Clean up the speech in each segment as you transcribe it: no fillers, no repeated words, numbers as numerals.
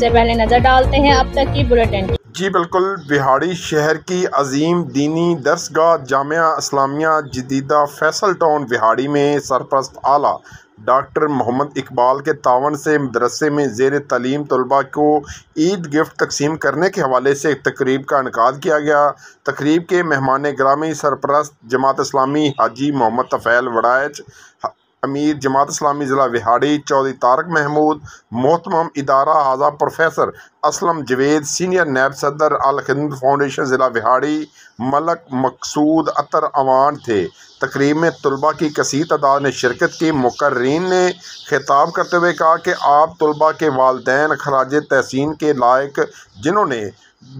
سب سے پہلے نظر ڈالتے ہیں اب تک کی بلیٹن۔ جی بالکل، وہاڑی شہر کی عظیم دینی درسگاہ جامعہ اسلامیہ جدیدہ فیصل ٹاؤن وہاڑی میں سرپرست اعلیٰ ڈاکٹر محمد اقبال کے تعاون سے مدرسے میں زیر تعلیم طلباء کو عید گفٹ تقسیم کرنے کے حوالے سے ایک تقریب کا انعقاد کیا گیا۔ تقریب کے مہمان گرامی سرپرست جماعت اسلامی حاجی محمد طفیل وڑائچ، امیر جماعت اسلامی ضلع وہاڑی چودھری طارق محمود، محترم ادارہ اعضا professor Aslam Javed, senior NAB صدر الخدمت فاؤنڈیشن ضلع وہاڑی ملک مقصود عطر اعوان تھے۔ تقریب میں طلباء کی کثیر تعداد نے شرکت کی۔ مقررین نے خطاب کرتے ہوئے کہا کہ آپ طلباء کے والدین خراج تحسین کے لائق، جنہوں نے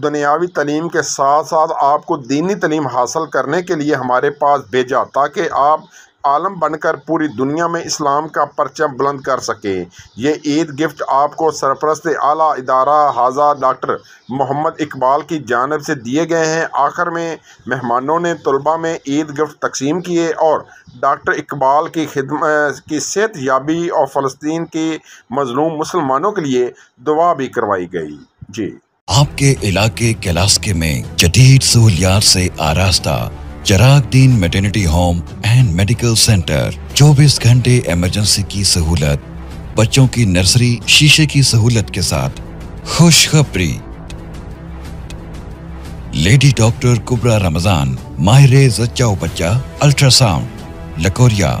دنیاوی تعلیم کے ساتھ ساتھ آپ کو دینی تعلیم حاصل کرنے کے لیے ہمارے پاس بھیجا تاکہ آپ عالم بن کر پوری دنیا میں اسلام کا پرچم بلند کر سکیں۔ یہ عید گفٹ آپ کو سرپرست اعلیٰ ادارہ اعضا ڈاکٹر محمد اقبال کی جانب سے دیے گئے ہیں۔ آخر میں مہمانوں نے طلباء میں عید گفٹ تقسیم کیے اور ڈاکٹر اقبال کی صحت یابی اور فلسطین کے مظلوم مسلمانوں کے لیے دعا بھی کروائی گئی۔ جی آپ کے علاقے کلاسکے میں جدید سہولیات سے آراستہ Chiragh Din maternity home and medical centre, 24 گھنٹے ایمرجنسی کی سہولت، بچوں کی نرسری شیشے کی سہولت کے ساتھ۔ خوشخبری، لیڈی ڈاکٹر کبرا رمضان، ماہر زچہ و بچہ الٹرا ساؤنڈ، لکوریا،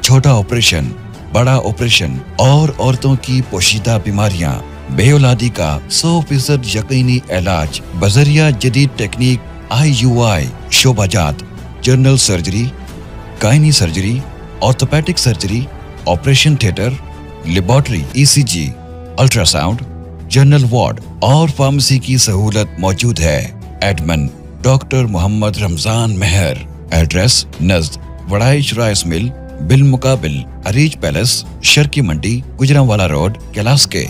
چھوٹا آپریشن، بڑا آپریشن اور عورتوں کی پوشیدہ بیماریاں، بے اولادی کا 100% یقینی علاج بذریعہ جدید ٹیکنیک IUI شعبہ جات، general surgery, گائنی surgery, orthopaedic surgery, operation theatre, laboratory, ECG، ultra sound, general ward اور فارمیسی کی سہولت موجود ہے۔ ایڈمن ڈاکٹر محمد رمضان مہر، ایڈریس نزد وڑائچ رائس مل بالمقابل اریج پیلس، شرکی منڈی، گجرانوالہ روڈ، کلاسکے۔